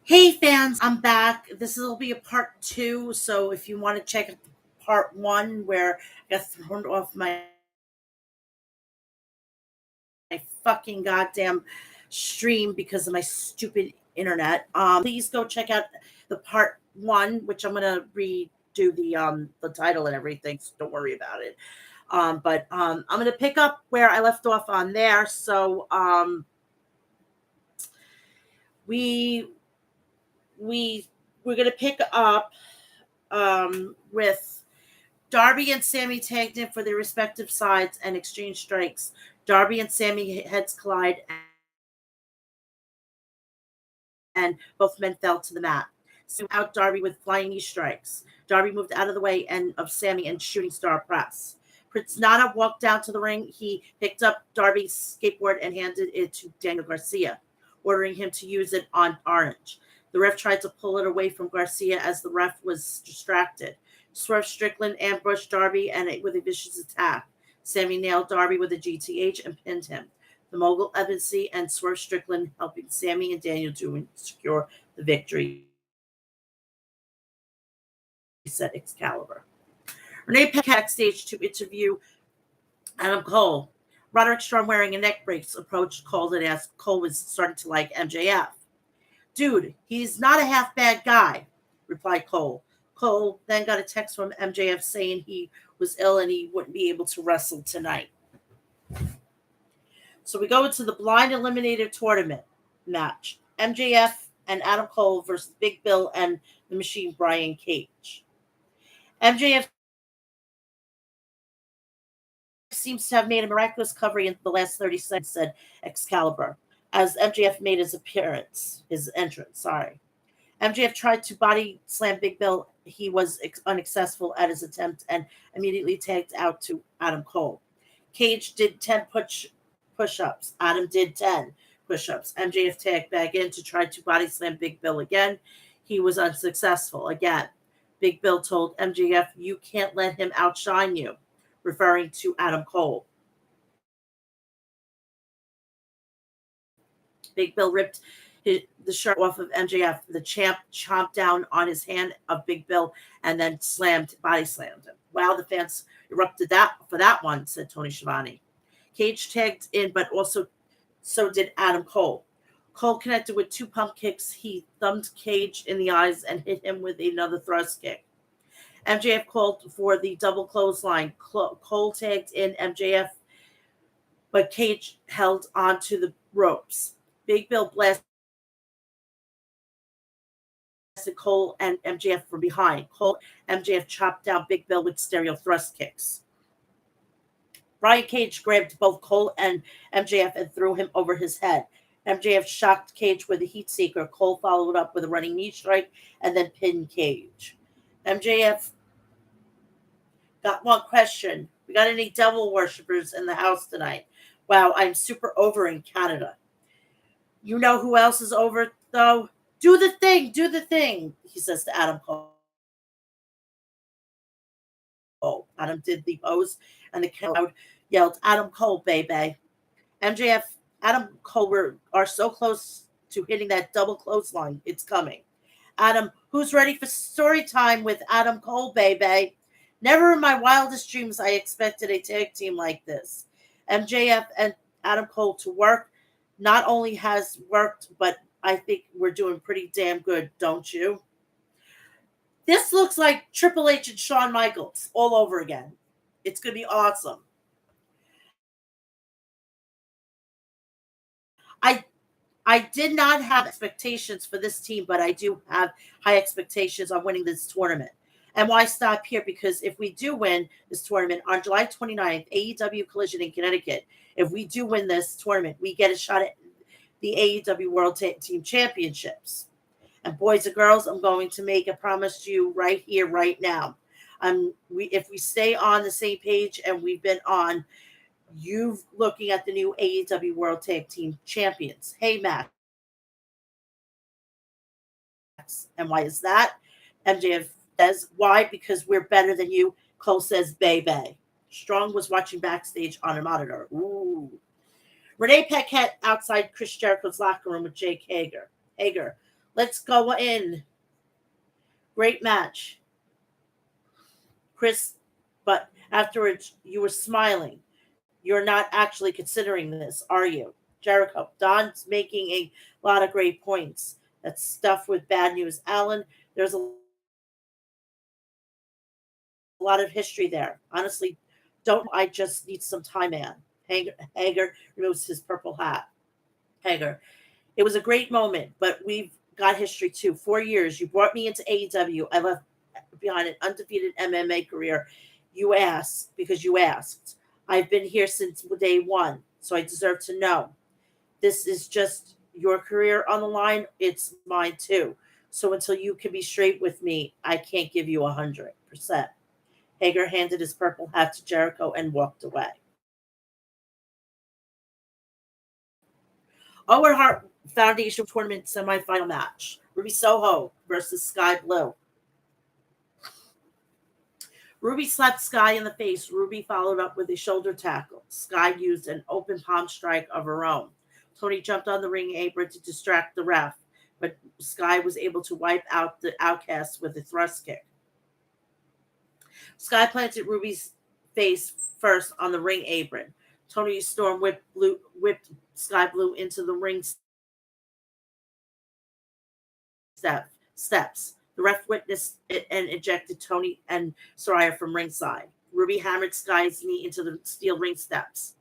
Hey fans, I'm back. This will be a part two. So if you want to check out part one where I got thrown off my fucking goddamn stream because of my stupid internet, please go check out the part one, which I'm gonna redo the title and everything. So don't worry about it. But I'm gonna pick up where I left off on there. So we we we're gonna pick up with Darby and Sammy tagged in for their respective sides and exchanged strikes. Darby and Sammy heads collide, and both men fell to the mat. Sammy out Darby with flying knee strikes. Darby moved out of the way and of Sammy and shooting star press. Prince Nana walked down to the ring. He picked up Darby's skateboard and handed it to Daniel Garcia, ordering him to use it on Orange. The ref tried to pull it away from Garcia as the ref was distracted. Swerve Strickland ambushed Darby and with a vicious attack. Sammy nailed Darby with a GTH and pinned him. The mogul Evansy and Swerve Strickland helping Sammy and Daniel to secure the victory, said Excalibur. Renee Paquette backstage to interview Adam Cole. Roderick Strong, wearing a neck brace, approached Cole and asked Cole was starting to like MJF. Dude, he's not a half bad guy, replied Cole. Cole then got a text from MJF saying he was ill and he wouldn't be able to wrestle tonight. So we go into the blind eliminator tournament match. MJF and Adam Cole versus Big Bill and the Machine Brian Cage. MJF seems to have made a miraculous recovery in the last 30 seconds, said Excalibur, as MJF made his entrance. MJF tried to body slam Big Bill. He was unsuccessful at his attempt and immediately tagged out to Adam Cole. Cage did 10 push-ups. Adam did 10 push-ups. MJF tagged back in to try to body slam Big Bill again. He was unsuccessful again. Big Bill told MJF, "You can't let him outshine you," referring to Adam Cole. Big Bill ripped the shirt off of MJF. The champ chomped down on his hand of Big Bill and then body slammed him. Wow, the fans erupted for that one, said Tony Schiavone. Cage tagged in, but so did Adam Cole. Cole connected with 2 pump kicks. He thumbed Cage in the eyes and hit him with another thrust kick. MJF called for the double clothesline. Cole tagged in MJF, but Cage held onto the ropes. Big Bill blasted Cole and MJF from behind. Cole MJF chopped down Big Bill with stereo thrust kicks. Brian Cage grabbed both Cole and MJF and threw him over his head. MJF shocked Cage with a heat seeker. Cole followed up with a running knee strike and then pinned Cage. MJF got one question. We got any devil worshippers in the house tonight? Wow, I'm super over in Canada. You know who else is over, though? Do the thing, he says to Adam Cole. Adam did the pose, and the crowd yelled, "Adam Cole, baby." MJF, Adam Cole are so close to hitting that double clothesline. It's coming. Adam, who's ready for story time with Adam Cole, baby? Never in my wildest dreams I expected a tag team like this. MJF and Adam Cole to work not only has worked, but I think we're doing pretty damn good, don't you? This looks like Triple H and Shawn Michaels all over again. It's going to be awesome. I did not have expectations for this team, but I do have high expectations on winning this tournament. And why stop here? Because if we do win this tournament on July 29th, AEW Collision in Connecticut, if we do win this tournament, we get a shot at the AEW World Team Championships. And boys and girls, I'm going to make a promise to you right here, right now. If we stay on the same page and we've been on, you looking at the new AEW World Tag Team Champions. Hey, Max. And why is that? MJF says, why? Because we're better than you. Cole says, baby. Strong was watching backstage on a monitor. Ooh. Renee Paquette outside Chris Jericho's locker room with Jake Hager. Let's go in. Great match, Chris. But afterwards, you were smiling. You're not actually considering this, are you? Jericho. Don's making a lot of great points. That's stuff with bad news. Alan, there's a lot of history there. Honestly, don't I just need some time, man. Hager removes his purple hat. Hager. It was a great moment, but we've got history too. 4 years. You brought me into AEW. I left behind an undefeated MMA career. You asked because you asked. I've been here since day one, so I deserve to know. This is just your career on the line. It's mine too. So until you can be straight with me, I can't give you 100%. Hager handed his purple hat to Jericho and walked away. Owen Hart Foundation Tournament semifinal match. Ruby Soho versus Sky Blue. Ruby slapped Sky in the face. Ruby followed up with a shoulder tackle. Sky used an open palm strike of her own. Tony jumped on the ring apron to distract the ref, but Sky was able to wipe out the outcast with a thrust kick. Sky planted Ruby's face first on the ring apron. Tony Storm whipped Sky Blue into the ring steps. The ref witnessed it and ejected Tony and Soraya from ringside. Ruby hammered Sky's knee into the steel ring steps.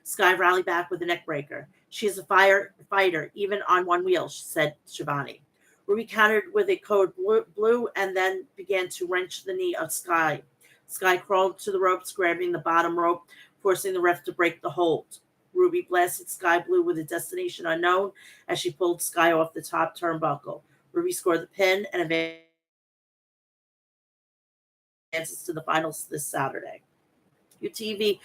Sky rallied back with a neckbreaker. She is a fighter, even on one wheel, said Shivani. Ruby countered with a code blue and then began to wrench the knee of Sky. Sky crawled to the ropes, grabbing the bottom rope, forcing the ref to break the hold. Ruby blasted Sky Blue with a destination unknown as she pulled Sky off the top turnbuckle. Ruby scored the pin and advances to the finals this Saturday. UTV,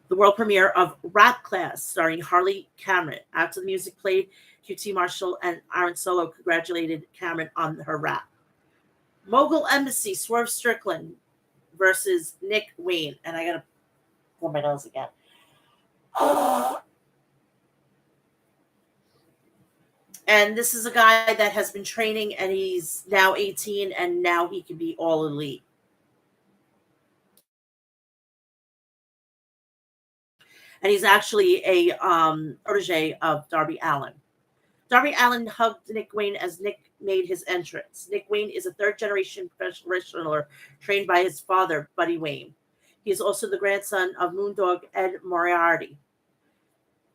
the world premiere of Rap Class, starring Harley Cameron. After the music played, QT Marshall and Aaron Solo congratulated Cameron on her rap. Mogul Embassy, Swerve Strickland versus Nick Wayne. And I gotta blow my nose again. And this is a guy that has been training and he's now 18 and now he can be all elite. And he's actually a protege of Darby Allin. Darby Allin hugged Nick Wayne as Nick made his entrance. Nick Wayne is a third-generation professional wrestler trained by his father, Buddy Wayne. He is also the grandson of Moondog Ed Moriarty,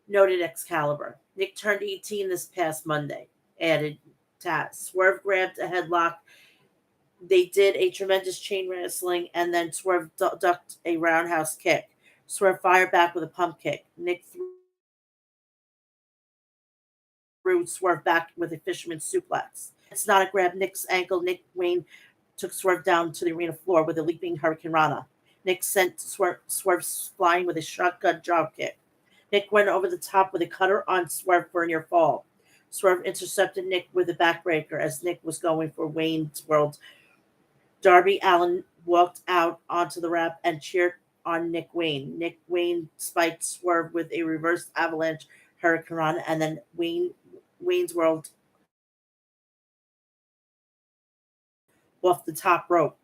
noted Excalibur. Nick turned 18 this past Monday, added Taz. Swerve grabbed a headlock. They did a tremendous chain wrestling, and then Swerve ducked a roundhouse kick. Swerve fired back with a pump kick. Nick threw Swerve back with a fisherman suplex. It's not a grab Nick's ankle. Nick Wayne took Swerve down to the arena floor with a leaping Hurricane Rana. Nick sent Swerve flying with a shotgun drop kick. Nick went over the top with a cutter on Swerve for a near fall. Swerve intercepted Nick with a backbreaker as Nick was going for Wayne's World. Darby Allin walked out onto the ramp and cheered on Nick Wayne. Nick Wayne spiked Swerve with a reverse avalanche Hurricane Rana, and then Wayne's World off the top rope.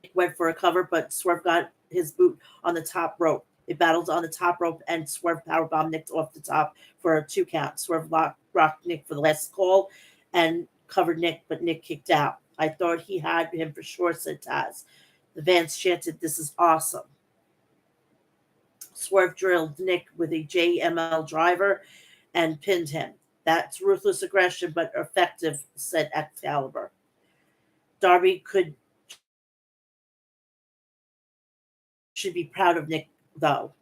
Nick went for a cover, but Swerve got his boot on the top rope. They battled on the top rope, and Swerve powerbombed Nick off the top for a 2 count. Swerve rocked Nick for the last call and covered Nick, but Nick kicked out. I thought he had him for sure, said Taz. The fans chanted, "This is awesome." Swerve drilled Nick with a JML driver and pinned him. That's ruthless aggression, but effective, said Excalibur. Darby should be proud of Nick, though.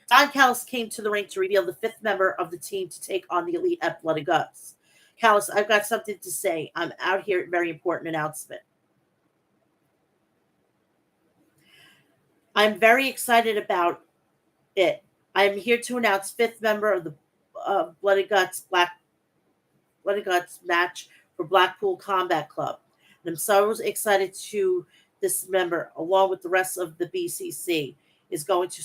Don Callis came to the ring to reveal the 5th member of the team to take on the Elite at Blood and Guts. Callis, I've got something to say. I'm out here. Very important announcement. I'm very excited about it. I'm here to announce 5th member of the Blood and Guts match for Blackpool Combat Club. And I'm so excited to this member, along with the rest of the BCC, is going to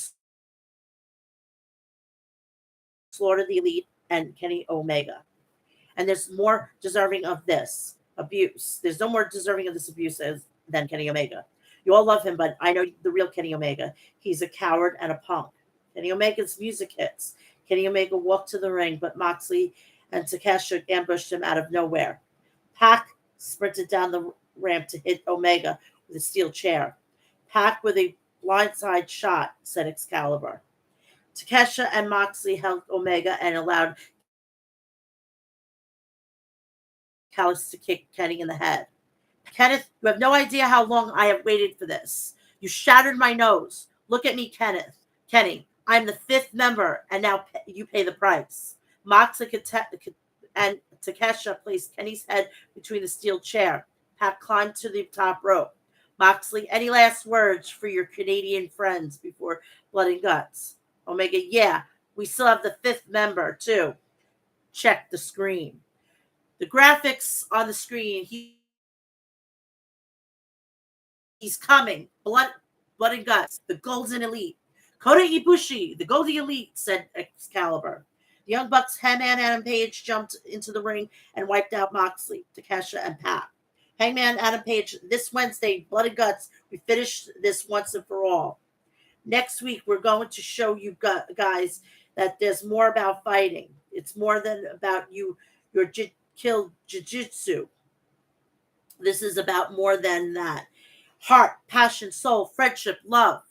slaughter the Elite and Kenny Omega. And there's more deserving of this abuse. There's no more deserving of this abuse than Kenny Omega. You all love him, but I know the real Kenny Omega. He's a coward and a punk. Kenny Omega's music hits. Kenny Omega walked to the ring, but Moxley and Takeshita ambushed him out of nowhere. Pac sprinted down the ramp to hit Omega with a steel chair. Pac with a blindside shot, said Excalibur. Takeshita and Moxley held Omega and allowed Callis to kick Kenny in the head. Kenneth, you have no idea how long I have waited for this. You shattered my nose. Look at me, Kenneth. Kenny, I'm the fifth member, and now you pay the price. Moxley and Takeshita placed Kenny's head between the steel chair. Pac climbed to the top rope. Moxley, any last words for your Canadian friends before Blood and Guts? Omega, yeah, we still have the fifth member, too. Check the screen. The graphics on the screen, he's coming. Blood and Guts, the Golden Elite. Kota Ibushi, the Golden Elite, said Excalibur. The Young Bucks, Hangman Adam Page jumped into the ring and wiped out Moxley, Takeshita, and Pac. Hangman Adam Page, this Wednesday, Blood and Guts, we finished this once and for all. Next week, we're going to show you guys that there's more about fighting. It's more than about your kill jiu-jitsu. This is about more than that. Heart, passion, soul, friendship, love.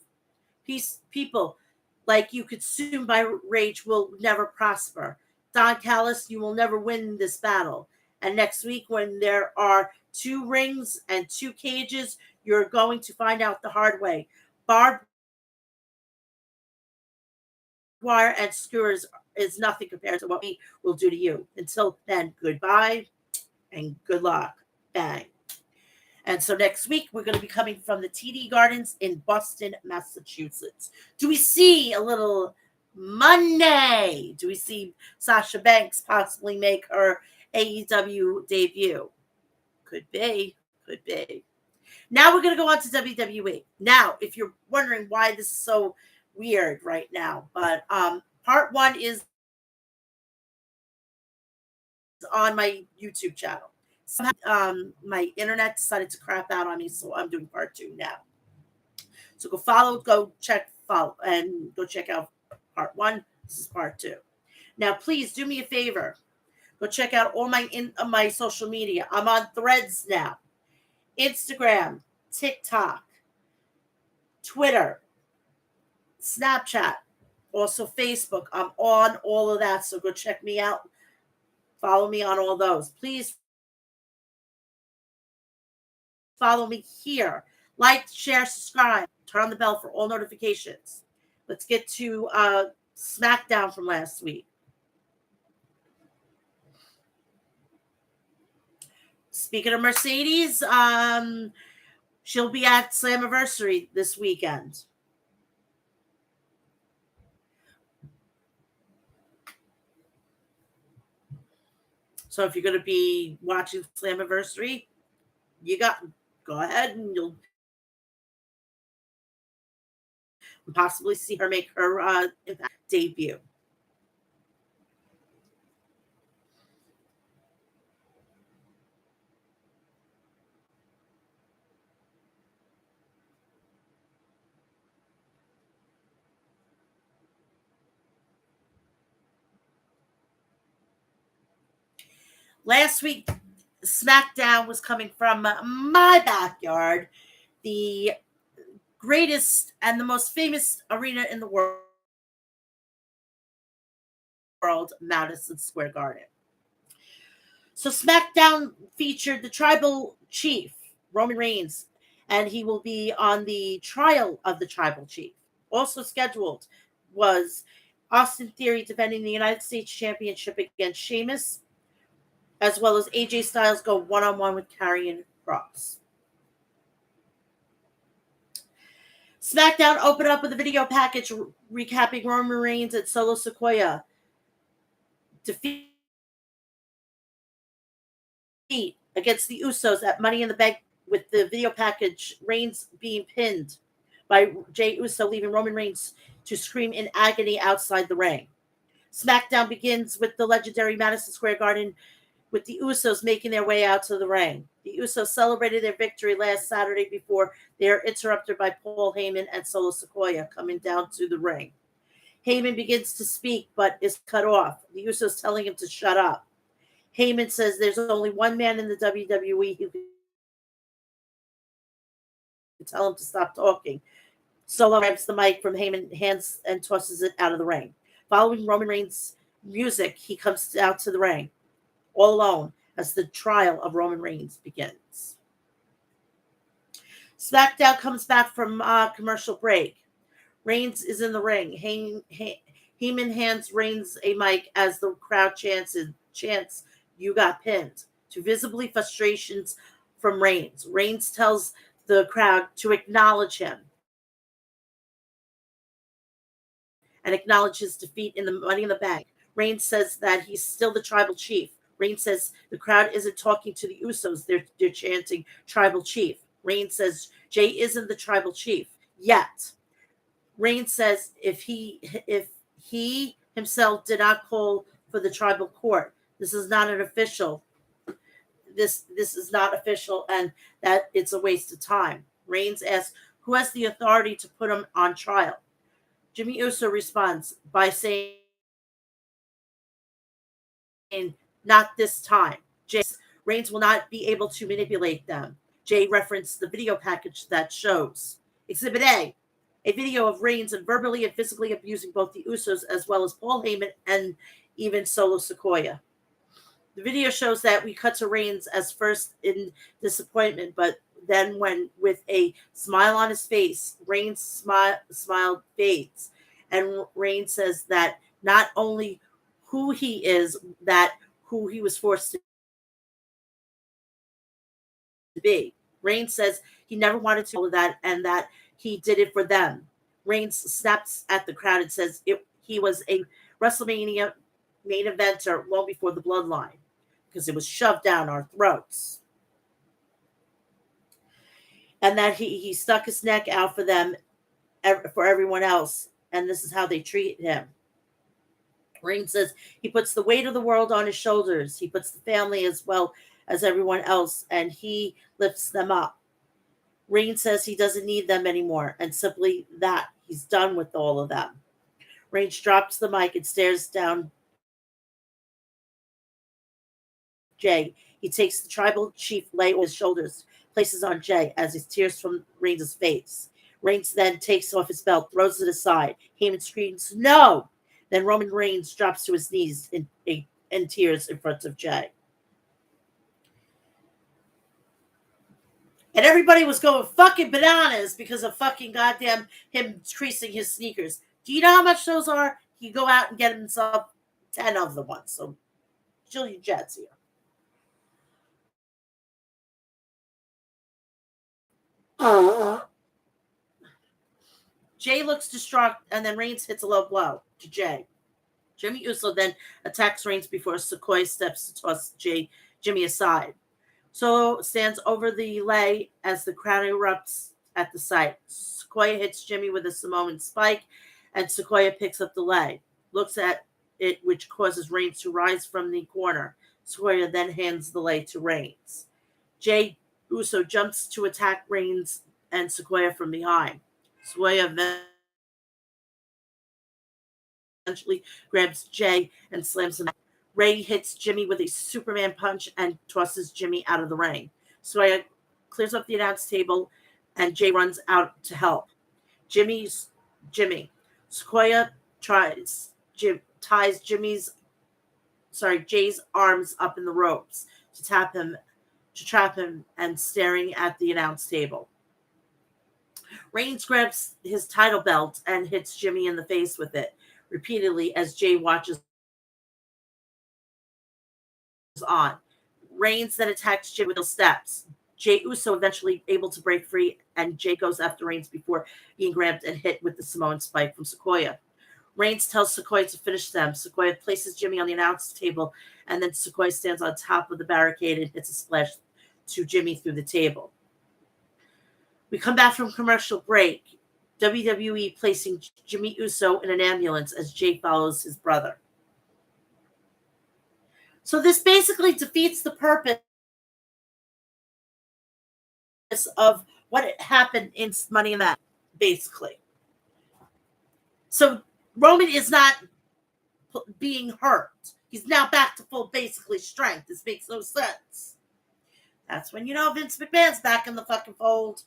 Peace, people like you consumed by rage will never prosper. Don Callis, you will never win this battle. And next week, when there are 2 rings and 2 cages, you're going to find out the hard way. Barbed wire and skewers is nothing compared to what we will do to you. Until then, goodbye and good luck. Bang. And so next week, we're going to be coming from the TD Gardens in Boston, Massachusetts. Do we see a little Monday? Do we see Sasha Banks possibly make her AEW debut? Could be. Could be. Now we're going to go on to WWE. Now, if you're wondering why this is so weird right now, but part 1 is on my YouTube channel. My internet decided to crap out on me, so I'm doing part 2 now. So go check out part 1. This is part 2. Now, please do me a favor. Go check out all my social media. I'm on Threads now. Instagram, TikTok, Twitter, Snapchat, also Facebook. I'm on all of that, so go check me out. Follow me on all those. Please follow me here. Like, share, subscribe. Turn on the bell for all notifications. Let's get to SmackDown from last week. Speaking of Mercedes, she'll be at Slammiversary this weekend. So if you're going to be watching Slammiversary, go ahead and you'll possibly see her make her debut. Last week, SmackDown was coming from my backyard, the greatest and the most famous arena in the world, Madison Square Garden. So SmackDown featured the tribal chief, Roman Reigns, and he will be on the trial of the tribal chief. Also scheduled was Austin Theory defending the United States Championship against Sheamus, as well as AJ Styles go one-on-one with Karrion Kross. SmackDown opened up with a video package recapping Roman Reigns and Solo Sikoa defeat against the Usos at Money in the Bank, with the video package Reigns being pinned by Jey Uso, leaving Roman Reigns to scream in agony outside the ring. SmackDown begins with the legendary Madison Square Garden with the Usos making their way out to the ring. The Usos celebrated their victory last Saturday before they are interrupted by Paul Heyman and Solo Sikoa coming down to the ring. Heyman begins to speak but is cut off. The Usos telling him to shut up. Heyman says there's only one man in the WWE who can tell him to stop talking. Solo grabs the mic from Heyman, hands and tosses it out of the ring. Following Roman Reigns' music, he comes out to the ring, all alone, as the trial of Roman Reigns begins. SmackDown comes back from commercial break. Reigns is in the ring. Heyman hands Reigns a mic as the crowd chants, "You got pinned," to visibly frustrations from Reigns. Reigns tells the crowd to acknowledge him and acknowledge his defeat in the Money in the Bank. Reigns says that he's still the tribal chief. Reigns says the crowd isn't talking to the Usos. They're chanting tribal chief. Reigns says Jay isn't the tribal chief yet. Reigns says if he himself did not call for the tribal court, this is not an official. This is not official, and that it's a waste of time. Reigns asks who has the authority to put him on trial. Jimmy Uso responds by saying, "Not this time." Reigns will not be able to manipulate them. Jay referenced the video package that shows Exhibit a video of Reigns and verbally and physically abusing both the Usos as well as Paul Heyman and even Solo Sikoa. The video shows that we cut to Reigns as first in disappointment, but then when with a smile on his face, Reigns' smile fades. And Reigns says that not only who he is, that who he was forced to be. Reigns says he never wanted to do that and that he did it for them. Reigns snaps at the crowd and says he was a WrestleMania main eventer long before the bloodline because it was shoved down our throats. And that he stuck his neck out for them, for everyone else, and this is how they treat him. Reigns says he puts the weight of the world on his shoulders. He puts the family as well as everyone else, and he lifts them up. Reigns says he doesn't need them anymore, and simply that he's done with all of them. Reigns drops the mic and stares down Jay. He takes the tribal chief lay on his shoulders, places on Jay as his tears from Reigns' face. Reigns then takes off his belt, throws it aside. Heyman screams, "No!" Then Roman Reigns drops to his knees in tears in front of Jay. And everybody was going fucking bananas because of fucking goddamn him creasing his sneakers. Do you know how much those are? He go out and get himself 10 of the ones. So, chill your jets here. Jay looks distraught, and then Reigns hits a low blow to Jay. Jimmy Uso then attacks Reigns before Sikoa steps to toss Jimmy aside. Solo stands over the lay as the crowd erupts at the sight. Sikoa hits Jimmy with a Samoan spike, and Sikoa picks up the lay, looks at it, which causes Reigns to rise from the corner. Sikoa then hands the lay to Reigns. Jay Uso jumps to attack Reigns and Sikoa from behind. Sikoa eventually grabs Jay and slams him. Ray hits Jimmy with a Superman punch and tosses Jimmy out of the ring. Sikoa clears up the announce table, and Jay runs out to help. Sikoa ties Jay's arms up in the ropes to trap him, and staring at the announce table. Reigns grabs his title belt and hits Jimmy in the face with it repeatedly as Jay watches on. Reigns then attacks Jay with the steps. Jay Uso eventually able to break free, and Jay goes after Reigns before being grabbed and hit with the Samoan spike from Sikoa. Reigns tells Sikoa to finish them. Sikoa places Jimmy on the announce table, and then Sikoa stands on top of the barricade and hits a splash to Jimmy through the table. We come back from commercial break. WWE placing Jimmy Uso in an ambulance as Jay follows his brother. So this basically defeats the purpose of what happened in Money in the Bank, basically. So Roman is not being hurt. He's now back to full, basically, strength. This makes no sense. That's when you know Vince McMahon's back in the fucking fold.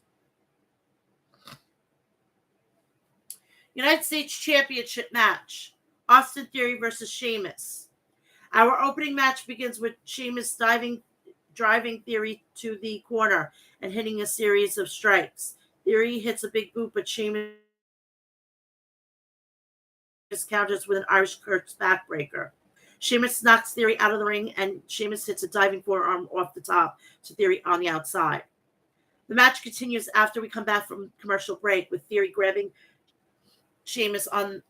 United States Championship match. Austin Theory versus Sheamus. Our opening match begins with Sheamus driving Theory to the corner and hitting a series of strikes. Theory hits a big boot, but Sheamus counters with an Irish Curse backbreaker. Sheamus knocks Theory out of the ring, and Sheamus hits a diving forearm off the top to Theory on the outside. The match continues after we come back from commercial break, with Theory grabbing Sheamus on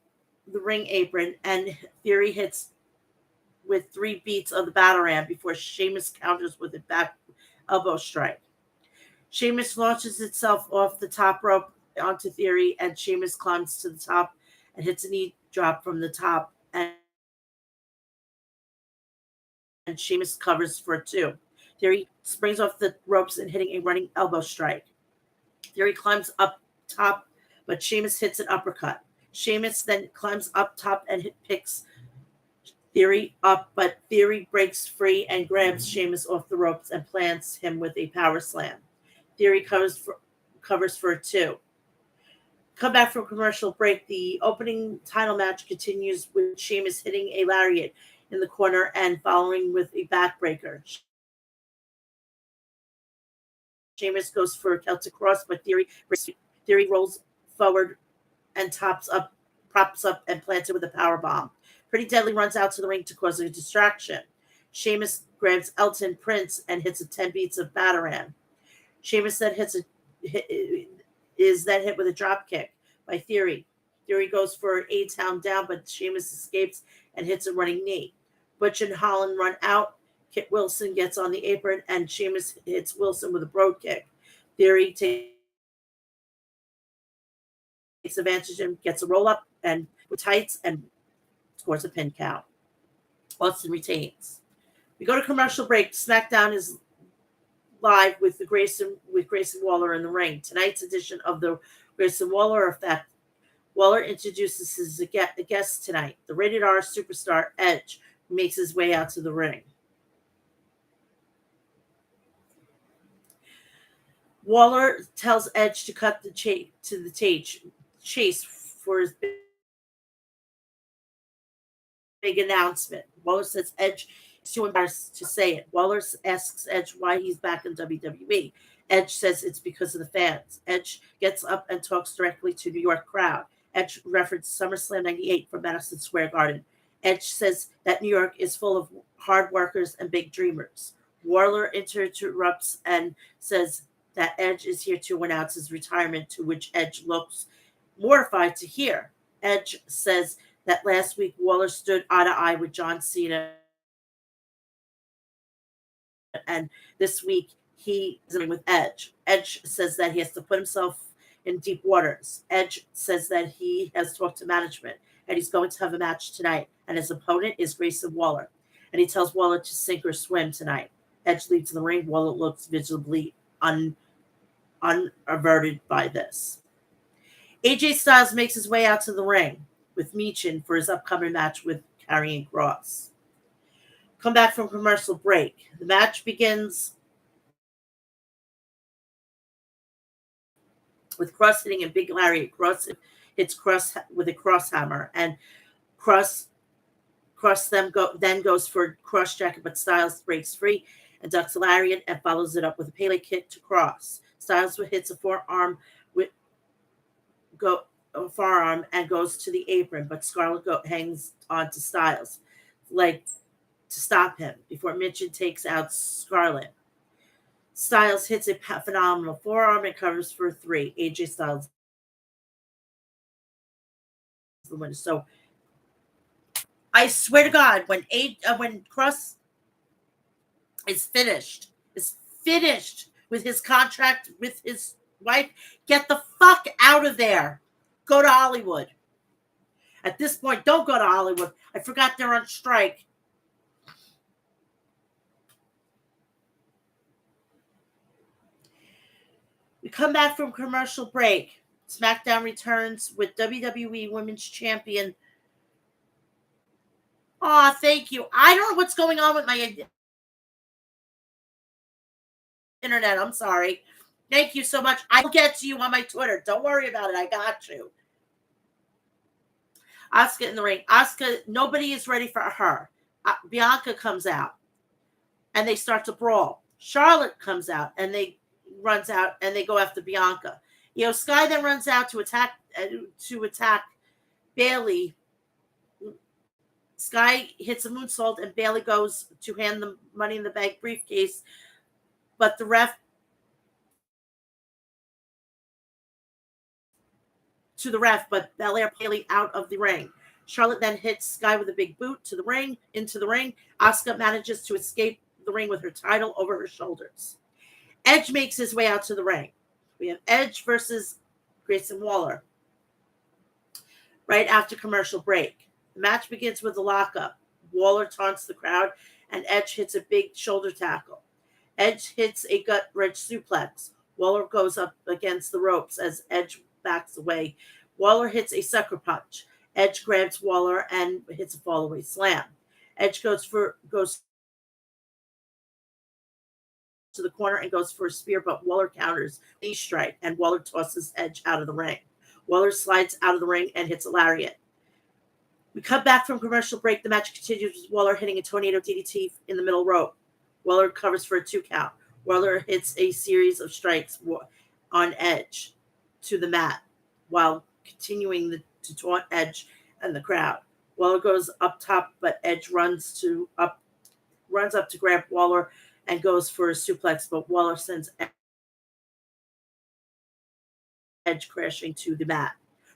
the ring apron, and Theory hits with 3 beats of the battle ram before Sheamus counters with a back elbow strike. Sheamus launches itself off the top rope onto Theory, and Sheamus climbs to the top and hits a knee drop from the top, and Sheamus covers for 2. Theory springs off the ropes and hitting a running elbow strike. Theory climbs up top, but Sheamus hits an uppercut. Sheamus then climbs up top and picks Theory up, but Theory breaks free and grabs Sheamus off the ropes and plants him with a power slam. Theory covers for 2. Come back from commercial break. The opening title match continues with Sheamus hitting a lariat in the corner and following with a backbreaker. Sheamus goes for a Celtic cross, but Theory rolls forward and props up and plants it with a power bomb. Pretty Deadly runs out to the ring to cause a distraction. Sheamus grabs Elton Prince and hits a 10 beats of Bataran. Sheamus then is then hit with a drop kick by Theory. Theory goes for an A-Town down, but Sheamus escapes and hits a running knee. Butch and Holland run out. Kit Wilson gets on the apron, and Sheamus hits Wilson with a broad kick. Theory takes advantage and gets a roll-up and with tights and scores a pin count. Austin retains. We go to commercial break. SmackDown is live with Grayson Waller in the ring. Tonight's edition of the Grayson Waller Effect. Waller introduces a guest tonight, the rated R superstar Edge, who makes his way out to the ring. Waller tells Edge to cut the chase for his big announcement. Waller says Edge is too embarrassed to say it. Waller asks Edge why he's back in WWE. Edge says it's because of the fans. Edge gets up and talks directly to New York crowd. Edge referenced SummerSlam 98 from Madison Square Garden. Edge says that New York is full of hard workers and big dreamers. Waller interrupts and says that Edge is here to announce his retirement, to which Edge looks mortified to hear. Edge says that last week Waller stood eye to eye with John Cena, and this week he is with Edge. Edge says that he has to put himself in deep waters. Edge says that he has talked to management and he's going to have a match tonight, and his opponent is Grayson Waller, and he tells Waller to sink or swim tonight. Edge leaves the ring. Waller looks visibly unaverted by this. AJ Styles makes his way out to the ring with Michin for his upcoming match with Karrion Kross. Come back from commercial break. The match begins with Kross hitting a big lariat. Kross hits Kross with a cross hammer, and Kross then goes for cross jacket, but Styles breaks free and ducks a lariat and follows it up with a Pele kick to Kross. Styles hits a forearm and goes to the apron, but Scarlett hangs on to Styles' leg to stop him before Michin takes out Scarlett. Styles hits a phenomenal forearm and covers for 3. AJ Styles is the winner. So I swear to God, when Kross is finished with his contract with his wife, get the fuck out of there. Go to Hollywood. At this point, don't go to Hollywood. I forgot they're on strike. We come back from commercial break. SmackDown returns with WWE Women's Champion. Aw, thank you. I don't know what's going on with my internet. I'm sorry. Thank you so much. I'll get to you on my Twitter. Don't worry about it. I got you. Asuka in the ring. Asuka, nobody is ready for her. Bianca comes out and they start to brawl. Charlotte comes out and they runs out and they go after Bianca. Sky then runs out to attack Bailey. Sky hits a moonsault and Bailey goes to hand the Money in the Bank briefcase, but the ref but Belair Bailey out of the ring. Charlotte then hits Sky with a big boot into the ring. Asuka manages to escape the ring with her title over her shoulders. Edge makes his way out to the ring. We have Edge versus Grayson Waller. Right after commercial break. The match begins with a lockup. Waller taunts the crowd and Edge hits a big shoulder tackle. Edge hits a gut-wrench suplex. Waller goes up against the ropes as Edge backs away. Waller hits a sucker punch. Edge grabs Waller and hits a fallaway slam. Edge goes to the corner and goes for a spear, but Waller counters knee strike and Waller tosses Edge out of the ring. Waller slides out of the ring and hits a lariat. We come back from commercial break. The match continues with Waller hitting a tornado DDT in the middle rope. Waller covers for a 2 count. Waller hits a series of strikes on Edge to the mat while continuing to taunt Edge and the crowd. Waller goes up top, but Edge runs up to grab Waller and goes for a suplex, but Waller sends Edge crashing to the mat.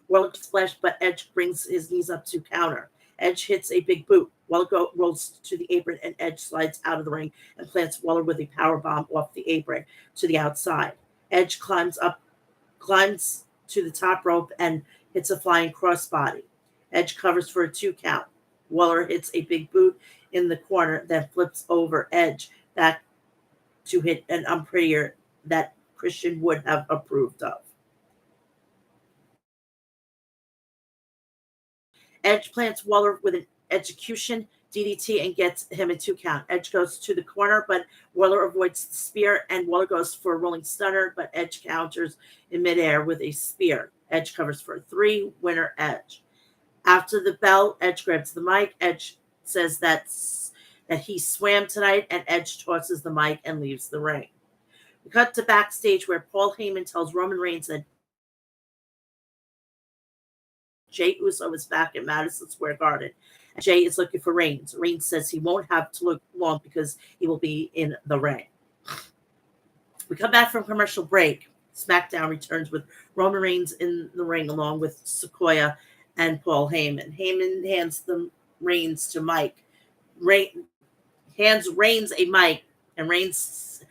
Waller gets splashed, but Edge brings his knees up to counter. Edge hits a big boot. Waller rolls to the apron, and Edge slides out of the ring and plants Waller with a powerbomb off the apron to the outside. Edge climbs to the top rope and hits a flying crossbody. Edge covers for a 2 count. Waller hits a big boot in the corner, then flips over Edge back to hit an unprettier that Christian would have approved of. Edge plants Waller with an execution DDT and gets him a 2 count. Edge goes to the corner, but Waller avoids the spear, and Waller goes for a rolling stunner, but Edge counters in midair with a spear. Edge covers for a 3, winner Edge. After the bell, Edge grabs the mic. Edge says that he swam tonight, and Edge tosses the mic and leaves the ring. We cut to backstage where Paul Heyman tells Roman Reigns that Jey Uso is back at Madison Square Garden. And Jey is looking for Reigns. Reigns says he won't have to look long because he will be in the ring. We come back from commercial break. SmackDown returns with Roman Reigns in the ring along with Sequoia and Paul Heyman. Heyman hands the Reigns to Mike. Hands Reigns a mic, and Reigns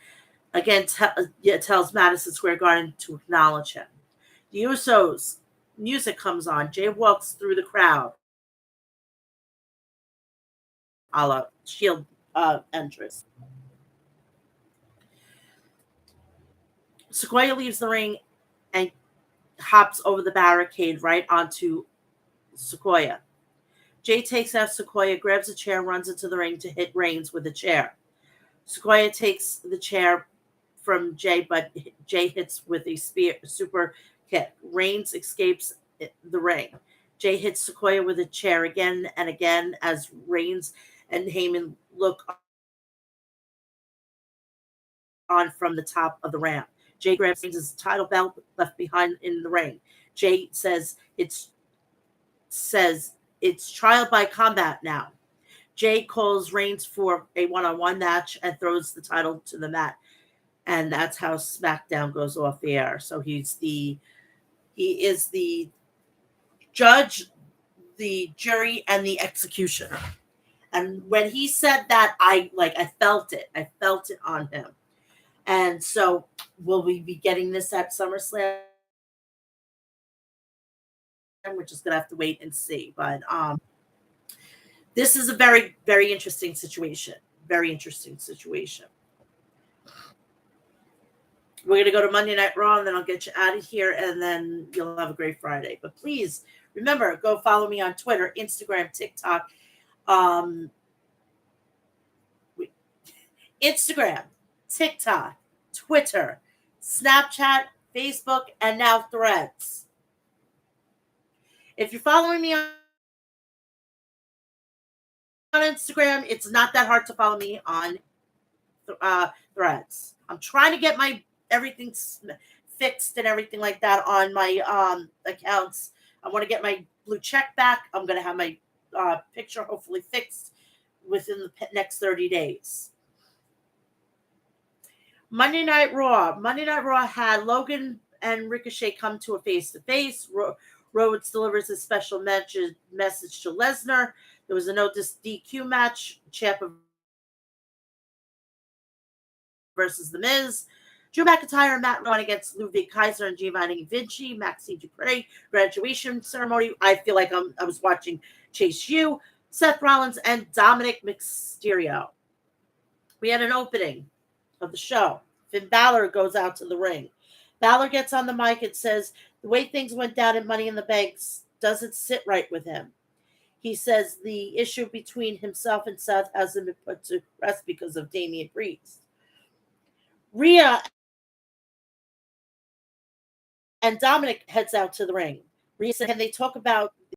again tells Madison Square Garden to acknowledge him. The Usos music comes on. Jey walks through the crowd. A la Shield entrance. Sequoia leaves the ring and hops over the barricade right onto Sequoia. Jey takes out Sequoia, grabs a chair, runs into the ring to hit Reigns with a chair. Sequoia takes the chair from Jey, but Jey hits with a super kick. Reigns escapes the ring. Jey hits Sequoia with a chair again and again as Reigns and Heyman look on from the top of the ramp. Jey grabs Reigns' title belt left behind in the ring. Jey says it's trial by combat now. Jey calls Reigns for a one-on-one match and throws the title to the mat. And that's how SmackDown goes off the air. So he is the judge, the jury, and the executioner. And when he said that, I felt it. I felt it on him. And so will we be getting this at SummerSlam? We're just gonna have to wait and see. But this is a very, very interesting situation. Very interesting situation. We're going to go to Monday Night Raw, and then I'll get you out of here, and then you'll have a great Friday. But please remember, go follow me on Twitter, Instagram, TikTok. Um, Instagram, TikTok, Twitter, Snapchat, Facebook, and now Threads. If you're following me on Instagram, it's not that hard to follow me on Threads. I'm trying to get my everything fixed and everything like that on my accounts. I want to get my blue check back. I'm going to have my picture hopefully fixed within the next 30 days. Monday Night Raw. Monday Night Raw had Logan and Ricochet come to a face-to-face. Rhodes delivers a special message to Lesnar. There was a no DQ match. Ciampa versus The Miz. Drew McIntyre and Matt Ryan against Ludwig Kaiser and Giovanni Vinci. Maxine Dupri graduation ceremony. I feel like I was watching Chase U. Seth Rollins and Dominic Mysterio. We had an opening of the show. Finn Balor goes out to the ring. Balor gets on the mic and says the way things went down in Money in the Banks doesn't sit right with him. He says the issue between himself and Seth hasn't been put to rest because of Damian Priest. Rhea and Dominic heads out to the ring. Rhea said, can they talk about